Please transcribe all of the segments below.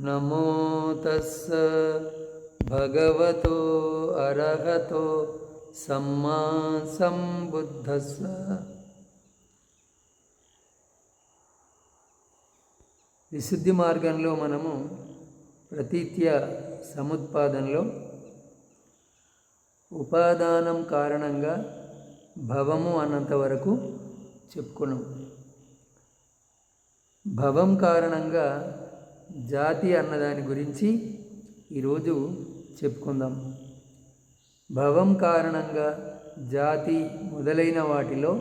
నమో తస్స భగవతో అర్హతో సమ్మా సంబుద్ధస్స. విశుద్ధి మార్గంలో మనము ప్రతీత్య సముత్పాదనలో ఉపాదానం కారణంగా భవము అన్నంత వరకు చెప్పుకున్నాం. భవం కారణంగా జాతి అన్నదాని గురించి ఈరోజు చెప్పుకుందాం. భవం కారణంగా జాతి మొదలైన వాటిలో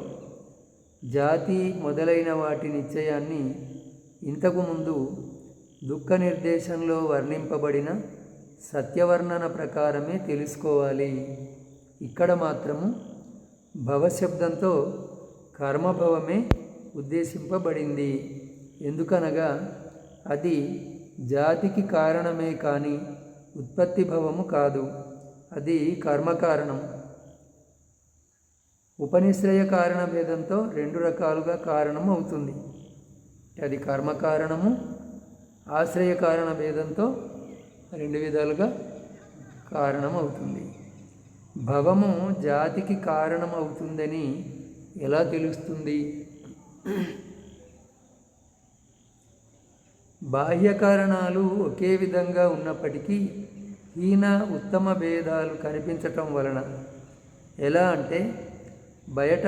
జాతి మొదలైన వాటి నిశ్చయాన్ని ఇంతకుముందు దుఃఖ నిర్దేశంలో వర్ణింపబడిన సత్యవర్ణన ప్రకారమే తెలుసుకోవాలి. ఇక్కడ మాత్రము భవశబ్దంతో కర్మభవమే ఉద్దేశింపబడింది. ఎందుకనగా అది జాతికి కారణమే కానీ ఉత్పత్తి భవము కాదు, అది కర్మకారణం. ఉపనిశ్రయ కారణ భేదంతో రెండు రకాలుగా కారణం అవుతుంది. అది కర్మకారణము, ఆశ్రయ కారణ భేదంతో రెండు విధాలుగా కారణం అవుతుంది. భవము జాతికి కారణం అవుతుందని ఎలా తెలుస్తుంది? బాహ్య కారణాలు ఒకే విధంగా ఉన్నప్పటికీ హీన ఉత్తమ భేదాలు కనిపించటం వలన. ఎలా అంటే బయట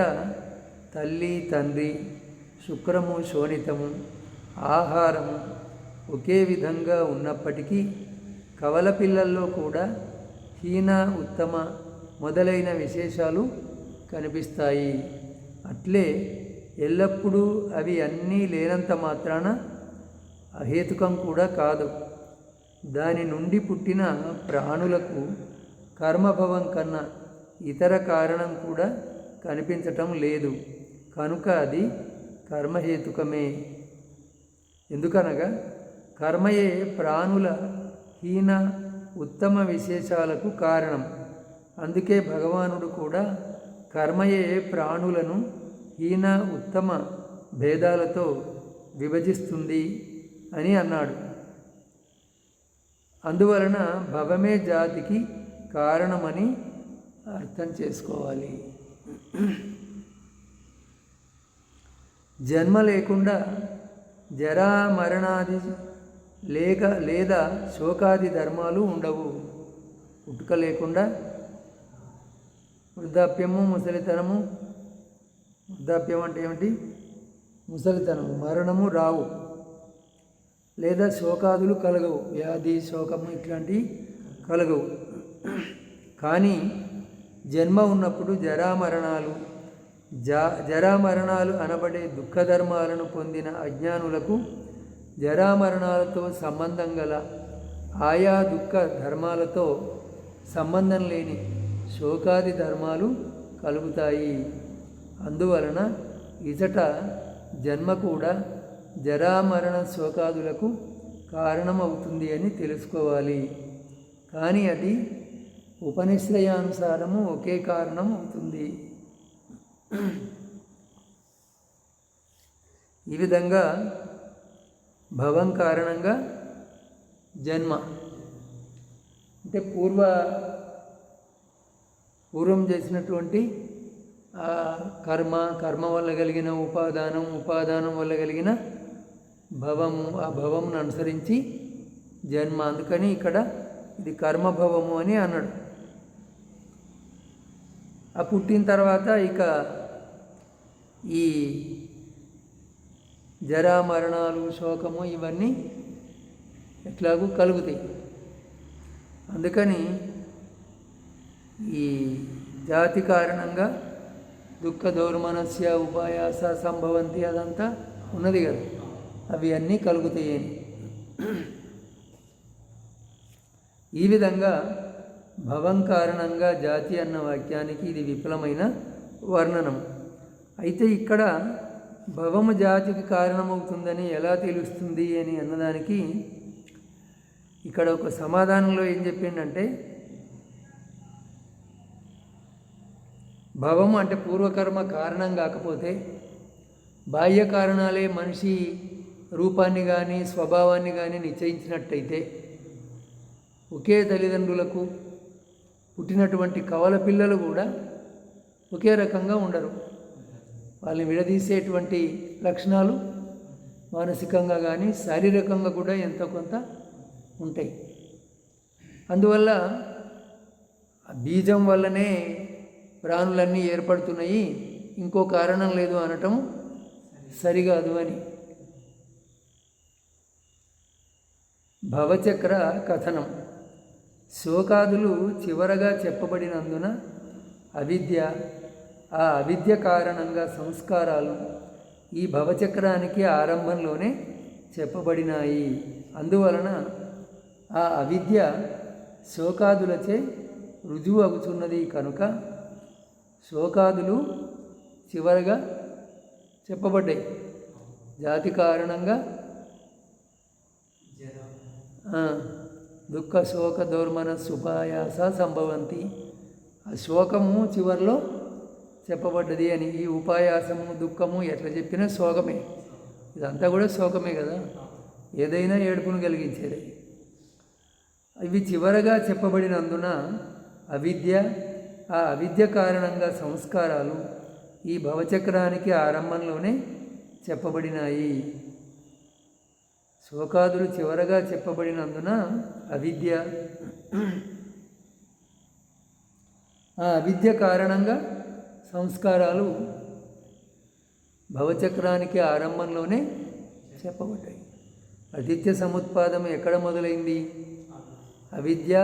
తల్లి తండ్రి, శుక్రము శోణితము, ఆహారము ఒకే విధంగా ఉన్నప్పటికీ కవల పిల్లల్లో కూడా హీన ఉత్తమ మొదలైన విశేషాలు కనిపిస్తాయి. అట్లే ఎల్లప్పుడూ అవి అన్నీ లేనంత మాత్రాన అహేతుకం కూడా కాదు. దాని నుండి పుట్టిన ప్రాణులకు కర్మభవం కన్నా ఇతర కారణం కూడా కనిపించటం లేదు. కనుక అది కర్మహేతుకమే. ఎందుకనగా కర్మయే ప్రాణుల హీన ఉత్తమ విశేషాలకు కారణం. అందుకే భగవానుడు కూడా కర్మయే ప్రాణులను హీన ఉత్తమ భేదాలతో విభజిస్తుంది అని అన్నాడు. అందువలన భవమే జాతికి కారణమని అర్థం చేసుకోవాలి. జన్మ లేకుండా జరా మరణాది లేదా శోకాది ధర్మాలు ఉండవు. పుట్టుక లేకుండా వృద్ధాప్యము, ముసలితనము. వృద్ధాప్యం అంటే ఏమిటి? ముసలితనము, మరణము రావు. లేదా శోకాదులు కలగవు, వ్యాధి శోకము ఇట్లాంటివి కలగవు. కానీ జన్మ ఉన్నప్పుడు జరామరణాలు అనబడే దుఃఖధర్మాలను పొందిన అజ్ఞానులకు జరామరణాలతో సంబంధం గల ఆయా దుఃఖ ధర్మాలతో సంబంధం లేని శోకాది ధర్మాలు కలుగుతాయి. అందువలన ఇచట జన్మ కూడా జరామరణ శోకాదులకు కారణమవుతుంది అని తెలుసుకోవాలి. కానీ అది ఉపనిశ్రయానుసారము ఒకే కారణం అవుతుంది. ఈ విధంగా భవం కారణంగా జన్మ అంటే పూర్వం చేసినటువంటి కర్మ వల్ల కలిగిన ఉపాదానం వల్ల కలిగిన భవము, ఆ భవమును అనుసరించి జన్మ. అందుకని ఇక్కడ ఇది కర్మభవము అని అన్నాడు. ఆ పుట్టిన తర్వాత ఇక ఈ జరా మరణాలు శోకము ఇవన్నీ ఎట్లాగూ కలుగుతాయి. అందుకని ఈ జాతి కారణంగా దుఃఖ దౌర్మనస్య ఉపాయాస సంభవంతి అదంతా ఉన్నది కదా, అవి అన్నీ కలుగుతాయి. ఈ విధంగా భవం కారణంగా జాతి అన్న వాక్యానికి ఇది విపులమైన వర్ణనం. అయితే ఇక్కడ భవము జాతికి కారణమవుతుందని ఎలా తెలుస్తుంది అని అన్నదానికి ఇక్కడ ఒక సమాధానంలో ఏం చెప్పిండంటే, భవము అంటే పూర్వకర్మ కారణం కాకపోతే బాహ్య కారణాలే మనిషి రూపాన్ని కానీ స్వభావాన్ని కానీ నిశ్చయించినట్టయితే ఒకే తల్లిదండ్రులకు పుట్టినటువంటి కవల పిల్లలు కూడా ఒకే రకంగా ఉండరు. వాళ్ళని విడదీసేటువంటి లక్షణాలు మానసికంగా కానీ శారీరకంగా కూడా ఎంతో కొంత ఉంటాయి. అందువల్ల బీజం వల్లనే ప్రాణులన్నీ ఏర్పడుతున్నాయి, ఇంకో కారణం లేదు అనటం సరికాదు అని. భవచక్ర కథనం. శోకాదులు చివరగా చెప్పబడినందున అవిద్య, ఆ అవిద్య కారణంగా సంస్కారాలు ఈ భవచక్రానికి ఆరంభంలోనే చెప్పబడినాయి. అందువలన ఆ అవిద్య శోకాదులచే రుజువు అవుతున్నది కనుక శోకాదులు చివరగా చెప్పబడ్డాయి. జాతి కారణంగా దుఃఖ శోక దౌర్మన సుపాయాస సంభవంతి. ఆ శోకము చివరిలో చెప్పబడ్డది అని. ఈ ఉపాయాసము దుఃఖము ఎట్లా చెప్పినా శోకమే. ఇదంతా కూడా శోకమే కదా, ఏదైనా ఏడుపును కలిగించేది. ఇవి చివరగా చెప్పబడినందున అవిద్య, ఆ అవిద్య కారణంగా సంస్కారాలు ఈ భవచక్రానికి ఆరంభంలోనే చెప్పబడినాయి. శోకాదులు చివరగా చెప్పబడినందున అవిద్య, ఆ అవిద్య కారణంగా సంస్కారాలు భవచక్రానికి ఆరంభంలోనే చెప్పబడ్డాయి. అదిత్య సముత్పాదం ఎక్కడ మొదలైంది? అవిద్య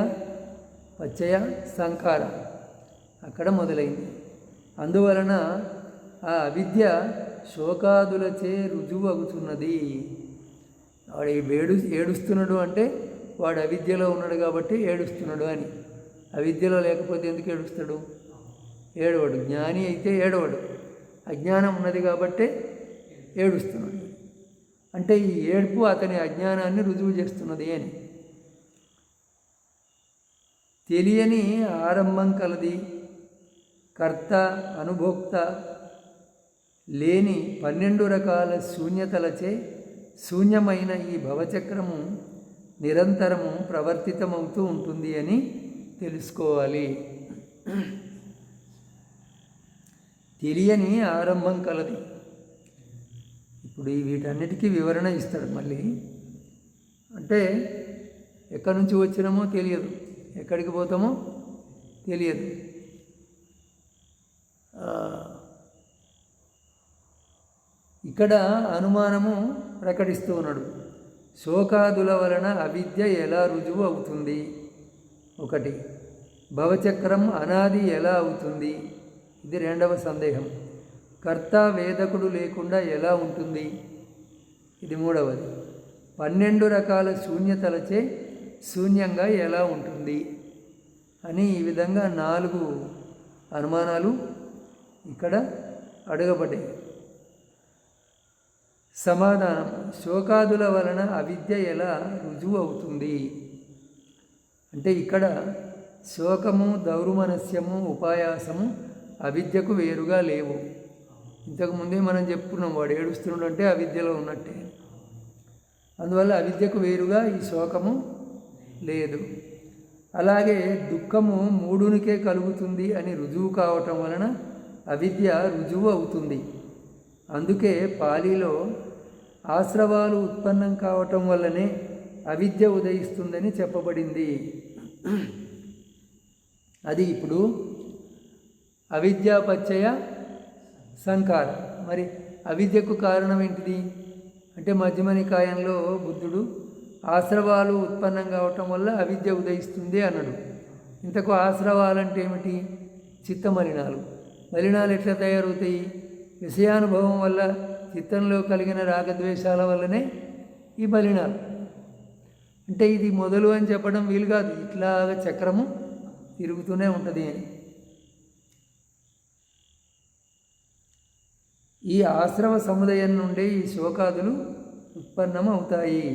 పచ్చయ సంకార, అక్కడ మొదలైంది. అందువలన ఆ అవిద్య శోకాదులచే రుజువు అవుతున్నది. వాడు ఏడుస్తున్నాడు అంటే వాడు అవిద్యలో ఉన్నాడు కాబట్టి ఏడుస్తున్నాడు అని. అవిద్యలో లేకపోతే ఎందుకు ఏడుస్తాడు? ఏడవడు. జ్ఞాని అయితే ఏడవడు. అజ్ఞానం ఉన్నది కాబట్టే ఏడుస్తున్నాడు. అంటే ఈ ఏడుపు అతని అజ్ఞానాన్ని రుజువు చేస్తున్నది అని. తెలియని ఆరంభం కలది, కర్త అనుభోక్త లేని 12 రకాల శూన్యతలచే శూన్యమైన ఈ భవచక్రము నిరంతరము ప్రవర్తితమవుతూ ఉంటుంది అని తెలుసుకోవాలి. తెలియని ఆరంభం కలది. ఇప్పుడు వీటన్నిటికీ వివరణ ఇస్తాడు మళ్ళీ. అంటే ఎక్కడి నుంచి వచ్చినామో తెలియదు, ఎక్కడికి పోతామో తెలియదు. ఇక్కడ అనుమానము ప్రకటిస్తూ ఉన్నాడు. శోకాదుల వలన అవిద్య ఎలా రుజువు అవుతుంది? ఒకటి, భవచక్రం అనాది ఎలా అవుతుంది? ఇది రెండవ సందేహం. కర్త వేదకుడు లేకుండా ఎలా ఉంటుంది? ఇది మూడవది. 12 రకాల శూన్యతలచే శూన్యంగా ఎలా ఉంటుంది అని ఈ విధంగా 4 అనుమానాలు ఇక్కడ అడగబడ్డాయి. సమాధానం: శోకాదుల వలన అవిద్య ఎలా రుజువు అవుతుంది అంటే ఇక్కడ శోకము, దౌర్మనస్యము, ఉపాయాసము అవిద్యకు వేరుగా లేవు. ఇంతకుముందే మనం చెప్పుకున్నాం, వాడు ఏడుస్తున్నాడు అంటే అవిద్యలో ఉన్నట్టే. అందువల్ల అవిద్యకు వేరుగా ఈ శోకము లేదు. అలాగే దుఃఖము 3కే కలుగుతుంది అని రుజువు కావటం వలన అవిద్య రుజువు అవుతుంది. అందుకే పాలీలో ఆశ్రవాలు ఉత్పన్నం కావటం వల్లనే అవిద్య ఉదయిస్తుందని చెప్పబడింది. అది ఇప్పుడు అవిద్యాపచ్చయ సంకార. మరి అవిద్యకు కారణం ఏంటిది అంటే మధ్యమ నికాయంలో బుద్ధుడు ఆశ్రవాలు ఉత్పన్నం కావటం వల్ల అవిద్య ఉదయిస్తుంది అన్నాడు. ఇంతకు ఆశ్రవాలంటే ఏమిటి? చిత్తమలినాలు. మలినాలు ఎట్లా తయారవుతాయి? విషయానుభవం వల్ల చిత్తంలో కలిగిన రాగద్వేషాల వల్లనే ఈ మలినాలు. అంటే ఇది మొదలు అని చెప్పడం వీలు కాదు, ఇట్లాగా చక్రము తిరుగుతూనే ఉంటుంది అని. ఈ ఆశ్రవ సముదయం నుండి ఈ శోకాదులు ఉత్పన్నం అవుతాయి.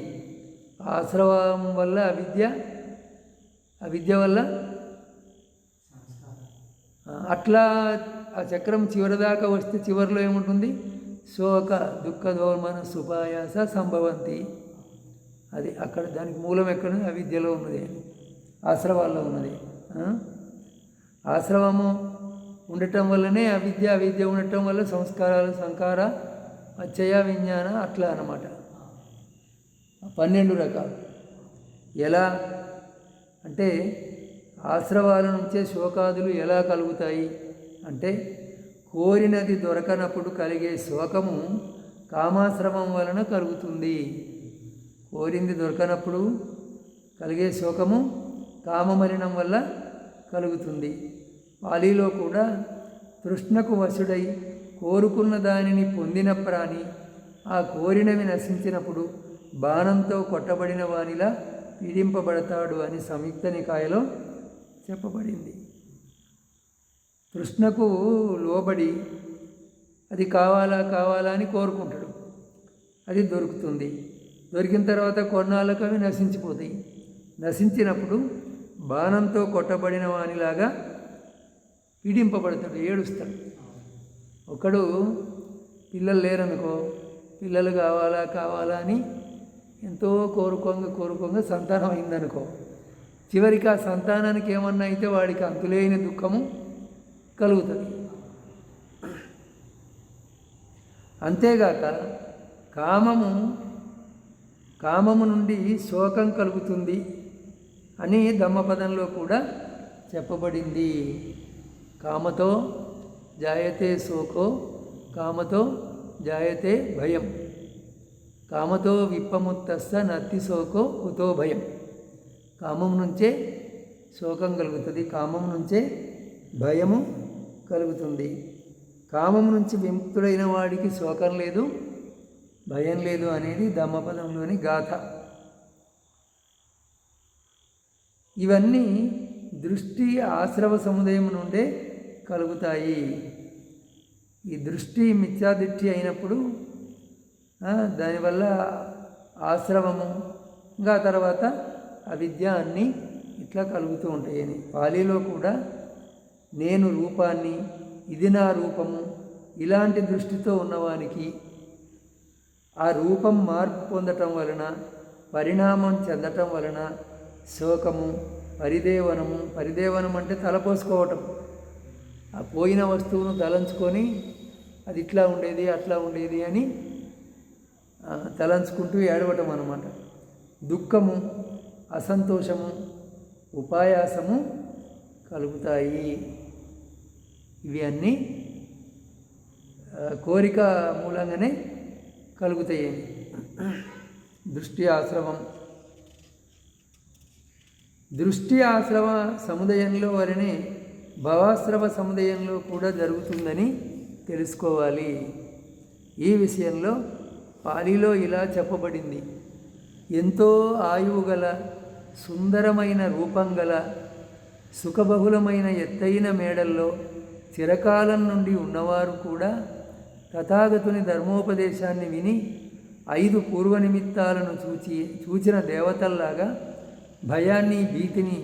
ఆశ్రవం వల్ల అవిద్య, అవిద్య వల్ల అట్లా ఆ చక్రం చివరిదాకా వస్తే చివరిలో ఏముంటుంది? శోక దుఃఖ దోమన సుపాయాస సంభవంతి. అది అక్కడ దానికి మూలం ఎక్కడ అవిద్యలో ఉన్నది, ఆశ్రవాల్లో ఉన్నది. ఆశ్రవము ఉండటం వల్లనే అవిద్య, అవిద్య ఉండటం వల్ల సంస్కారాలు, సంకార, అచ్చయ, విజ్ఞాన, అట్లా అన్నమాట. 12 రకాలు. ఎలా అంటే ఆశ్రవాల నుంచే శోకాదులు ఎలా కలుగుతాయి అంటే, కోరినది దొరకనప్పుడు కలిగే శోకము కామాశ్రమం వలన కలుగుతుంది. కోరింది దొరకనప్పుడు కలిగే శోకము కామమలినం వల్ల కలుగుతుంది. పాలీలో కూడా తృష్ణకు వశుడై కోరుకున్న దానిని పొందిన ప్రాణి ఆ కోరినవి నశించినప్పుడు బాణంతో కొట్టబడిన వానిలా పీడింపబడతాడు అని సంయుక్త నికాయలో చెప్పబడింది. తృష్ణకు లోబడి అది కావాలా కావాలా అని కోరుకుంటాడు, అది దొరుకుతుంది. దొరికిన తర్వాత కొన్నాళ్ళకు అవి నశించిపోతాయి. నశించినప్పుడు బాణంతో కొట్టబడిన వానిలాగా పీడింపబడతాడు, ఏడుస్తాడు. ఒకడు పిల్లలు లేరనుకో, పిల్లలు కావాలా కావాలా అని ఎంతో కోరుకోంగా సంతానం అయిందనుకో, చివరికి ఆ సంతానానికి ఏమన్నా అయితే వాడికి అంతులేని దుఃఖము కలుగుతుంది. అంతేగాక కామము నుండి శోకం కలుగుతుంది అని ధమ్మపదంలో కూడా చెప్పబడింది. కామతో జాయతే శోకో కామతో జాయతే భయం, కామతో విప్పముత్తస్స నత్తి శోకో కుతో భయం. కామం నుంచే శోకం కలుగుతుంది, కామం నుంచే భయము కలుగుతుంది. కామం నుంచి విముక్తుడైన వాడికి శోకం లేదు, భయం లేదు అనేది ధమ్మపదంలోని గాథ. ఇవన్నీ దృష్టి ఆశ్రవ సముదయం నుండే కలుగుతాయి. ఈ దృష్టి మిథ్యాదృష్టి అయినప్పుడు దానివల్ల ఆశ్రవము, ఇంకా తర్వాత అవిద్య అన్నీ ఇట్లా కలుగుతూ ఉంటాయని. పాలీలో కూడా నేను రూపాన్ని, ఇది నా రూపము, ఇలాంటి దృష్టితో ఉన్నవానికి ఆ రూపం మార్పు పొందటం వలన, పరిణామం చెందటం వలన శోకము, పరిదేవనం అంటే తలపోసుకోవటం. ఆ పోయిన వస్తువును తలంచుకొని అది ఇట్లా ఉండేది అట్లా ఉండేది అని తలంచుకుంటూ ఏడవటం అన్నమాట. దుఃఖము, అసంతోషము, ఉపాయాసము కలుగుతాయి. ఇవి అన్నీ కోరిక మూలంగానే కలుగుతాయి. దృష్టి ఆశ్రవం, దృష్టి ఆశ్రవ సముదయంలో వలనే భవాశ్రవ సముదయంలో కూడా జరుగుతుందని తెలుసుకోవాలి. ఈ విషయంలో పాలీలో ఇలా చెప్పబడింది: ఎంతో ఆయువు గల, సుందరమైన రూపం గల, సుఖబహుళమైన ఎత్తైన మేడల్లో చిరకాలం నుండి ఉన్నవారు కూడా తథాగతుని ధర్మోపదేశాన్ని విని 5 పూర్వ నిమిత్తాలను చూచిన దేవతల్లాగా భయాన్ని, భీతిని,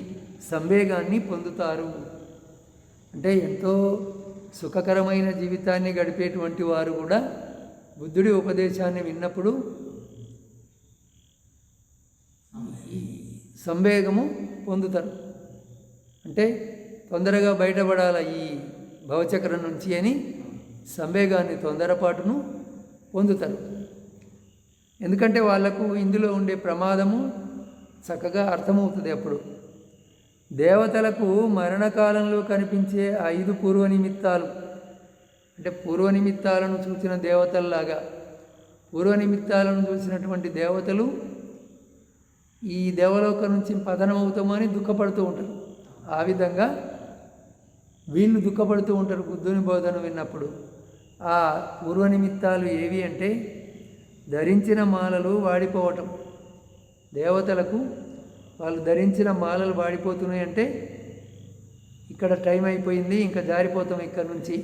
సంవేగాన్ని పొందుతారు. అంటే ఎంతో సుఖకరమైన జీవితాన్ని గడిపేటువంటి వారు కూడా బుద్ధుడి ఉపదేశాన్ని విన్నప్పుడు సంవేగము పొందుతారు. అంటే తొందరగా బయటపడాల ఈ భవచక్రం నుంచి అని సంవేగాన్ని, తొందరపాటును పొందుతారు. ఎందుకంటే వాళ్లకు ఇందులో ఉండే ప్రమాదము చక్కగా అర్థమవుతుంది. అప్పుడు దేవతలకు మరణకాలంలో కనిపించే 5 పూర్వ నిమిత్తాలు, అంటే పూర్వ నిమిత్తాలను చూసిన దేవతల్లాగా, పూర్వ నిమిత్తాలను చూసినటువంటి దేవతలు ఈ దేవలోకం నుంచి పతనం అవుతామని దుఃఖపడుతూ ఉంటారు. ఆ విధంగా వీళ్ళు దుఃఖపడుతూ ఉంటారు బుద్ధుని బోధన విన్నప్పుడు. ఆ పూర్వ నిమిత్తాలు ఏవి అంటే ధరించిన మాలలు వాడిపోవటం. దేవతలకు వాళ్ళు ధరించిన మాలలు వాడిపోతున్నాయి అంటే ఇక్కడ టైం అయిపోయింది, ఇంకా జారిపోతాం ఇక్కడ నుంచి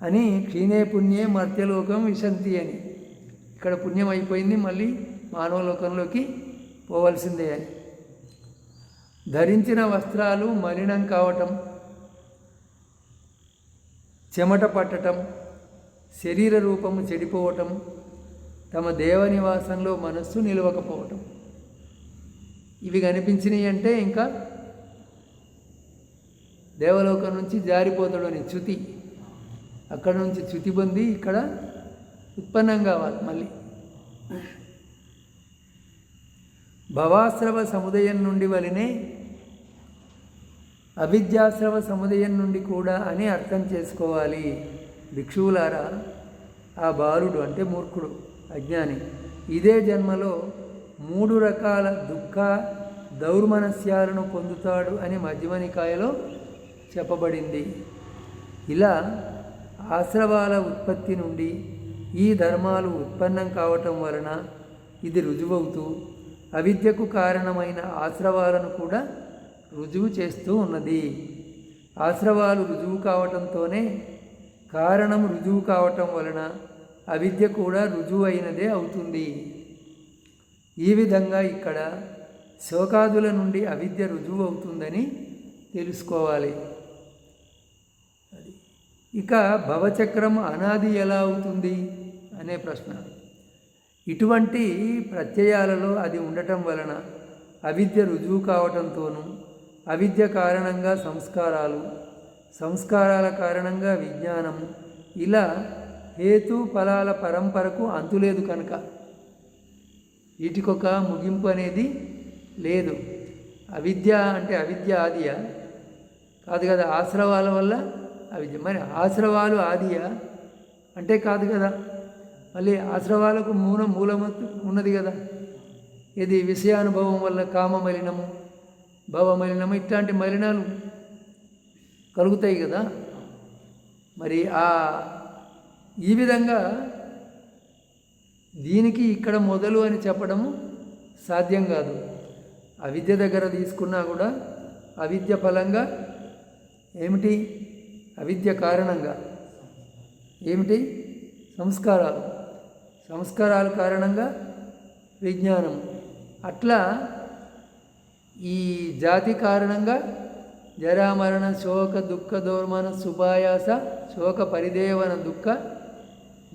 అని, క్షీణే పుణ్యే మర్త్యలోకం విశంతి అని, ఇక్కడ పుణ్యం అయిపోయింది, మళ్ళీ మానవలోకంలోకి పోవలసిందే అని. ధరించిన వస్త్రాలు మలినం కావటం, చెమట పట్టటం, శరీర రూపము చెడిపోవటం, తమ దేవనివాసంలో మనస్సు నిలవకపోవటం. ఇవి కనిపించినాయి అంటే ఇంకా దేవలోకం నుంచి జారిపోతాడు అని చ్యుతి. అక్కడ నుంచి చ్యుతి పొంది ఇక్కడ ఉత్పన్నం కావాలి మళ్ళీ. భవాశ్రవ సముదయం నుండి వలనే అవిద్యాశ్రవ సముదయం నుండి కూడా అని అర్థం చేసుకోవాలి. భిక్షువులారా, ఆ బాలుడు అంటే మూర్ఖుడు, అజ్ఞాని ఇదే జన్మలో 3 రకాల దుఃఖ దౌర్మనస్యాలను పొందుతాడు అని మధ్యమ నికాయలో చెప్పబడింది. ఇలా ఆశ్రవాల ఉత్పత్తి నుండి ఈ ధర్మాలు ఉత్పన్నం కావటం వలన ఇది రుజువవుతూ అవిద్యకు కారణమైన ఆశ్రవాలను కూడా రుజువు చేస్తూ ఉన్నది. ఆశ్రవాలు రుజువు కావటంతోనే కారణం రుజువు కావటం వలన అవిద్య కూడా రుజువు అయినదే అవుతుంది. ఈ విధంగా ఇక్కడ శోకాదుల నుండి అవిద్య రుజువు అవుతుందని తెలుసుకోవాలి. ఇక భవచక్రం అనాది ఎలా అవుతుంది అనే ప్రశ్న. ఇటువంటి ప్రత్యయాలలో అది ఉండటం వలన అవిద్య రుజువు కావటంతోనూ, అవిద్య కారణంగా సంస్కారాలు, సంస్కారాల కారణంగా విజ్ఞానము, ఇలా హేతు ఫలాల పరంపరకు అంతులేదు కనుక వీటికొక ముగింపు అనేది లేదు. అవిద్య అంటే అవిద్య ఆదియా కాదు కదా, ఆశ్రవాల వల్ల అవిద్య. మరి ఆశ్రవాలు ఆదియా అంటే కాదు కదా, మళ్ళీ ఆశ్రవాలకు మూలం ఉన్నది కదా. ఇది విషయానుభవం వల్ల కామ మలినము, భవ మలినము ఇట్లాంటి మలినాలు కలుగుతాయి కదా. మరి ఈ విధంగా దీనికి ఇక్కడ మొదలు అని చెప్పడము సాధ్యం కాదు. అవిద్య దగ్గర తీసుకున్నా కూడా అవిద్య ఫలంగా ఏమిటి, అవిద్య కారణంగా ఏమిటి, సంస్కారాలు, సంస్కారాల కారణంగా విజ్ఞానం. అట్లా ఈ జాతి కారణంగా జరామరణ శోక దుఃఖ దౌర్మన సుపాయాస, శోక పరిదేవన దుఃఖ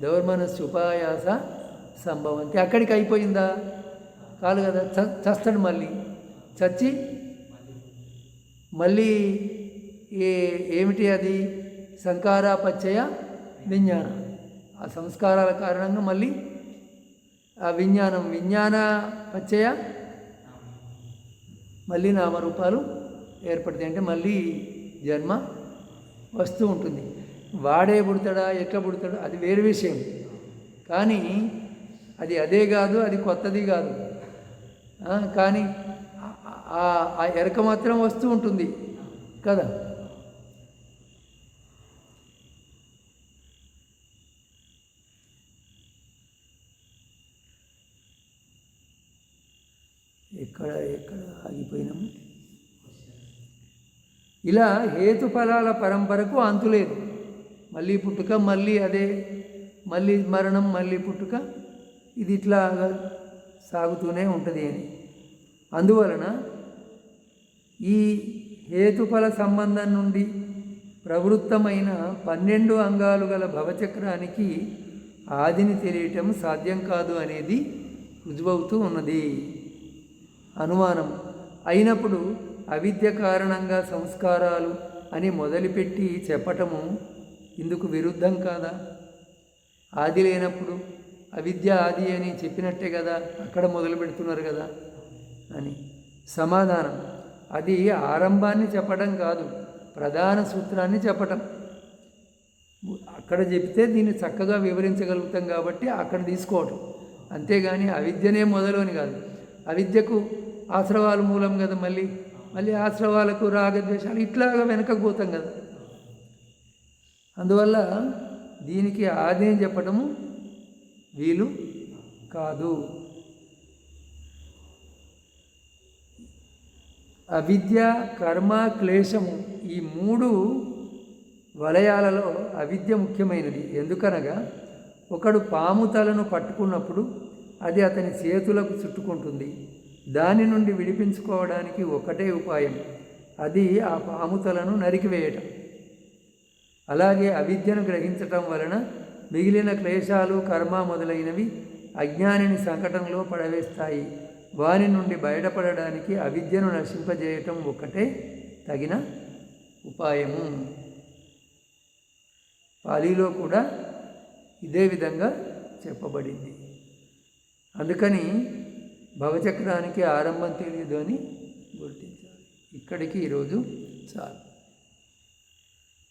దౌర్మన సుపాయాస సంభవంతి. అక్కడికి అయిపోయిందా? కాదు కదా, చస్తాడు. మళ్ళీ చచ్చి మళ్ళీ ఏమిటి అది, సంకారాపచ్చయ విజ్ఞానం. ఆ సంస్కారాల కారణంగా మళ్ళీ ఆ విజ్ఞాన పచ్చయ మళ్ళీ నామరూపాలు ఏర్పడతాయి. అంటే మళ్ళీ జన్మ వస్తూ ఉంటుంది. వాడే పుడతాడా, ఎట్లా పుడతాడు అది వేరే విషయం. కానీ అది అదే కాదు, అది కొత్తది కాదు. కానీ ఆ ఎరక మాత్రం వస్తూ ఉంటుంది కదా. ఎక్కడ ఆగిపోయినాము. ఇలా హేతుఫలాల పరంపరకు అంతులేదు. మళ్ళీ పుట్టుక, మళ్ళీ అదే, మళ్ళీ మరణం, మళ్ళీ పుట్టుక, ఇది ఇట్లా సాగుతూనే ఉంటుంది అని. అందువలన ఈ హేతుఫల సంబంధం నుండి ప్రవృత్తమైన 12 అంగాలు గల భవచక్రానికి ఆదిని తెలియటం సాధ్యం కాదు అనేది రుజువవుతూ ఉన్నది. అనుమానం అయినప్పుడు అవిద్య కారణంగా సంస్కారాలు అని మొదలుపెట్టి చెప్పటము ఇందుకు విరుద్ధం కాదా? ఆది లేనప్పుడు అవిద్య ఆది అని చెప్పినట్టే కదా, అక్కడ మొదలు పెడుతున్నారు కదా అని సమాధానం. అది ఆరంభాన్ని చెప్పడం కాదు, ప్రధాన సూత్రాన్ని చెప్పటం. అక్కడ చెప్తే దీన్ని చక్కగా వివరించగలుగుతాం కాబట్టి అక్కడ తీసుకోవటం. అంతేగాని అవిద్యనే మొదలు అని కాదు. అవిద్యకు ఆశ్రవాలు మూలం కదా, మళ్ళీ ఆశ్రవాలకు రాగద్వేషాలు ఇట్లాగా వెనకకు పోతాం కదా. అందువల్ల దీనికి ఆదిని చెప్పడము వీలు కాదు. అవిద్య, కర్మ, క్లేశము ఈ 3 వలయాలలో అవిద్య ముఖ్యమైనది. ఎందుకనగా ఒకడు పాము తలను పట్టుకున్నప్పుడు అది అతని చేతులకు చుట్టుకుంటుంది. దాని నుండి విడిపించుకోవడానికి ఒకటే ఉపాయం, అది ఆ పాము తలను నరికివేయటం. అలాగే అవిద్యను గ్రహించటం వలన మిగిలిన క్లేశాలు, కర్మ మొదలైనవి అజ్ఞానిని సంకటంలో పడవేస్తాయి. వాని నుండి బయటపడడానికి అవిద్యను నశింపజేయటం ఒకటే తగిన ఉపాయము. పాలీలో కూడా ఇదే విధంగా చెప్పబడింది. అందుకని భవచక్రానికి ఆరంభం తెలియదు అని గుర్తించాలి. ఇక్కడికి ఈరోజు చాలు.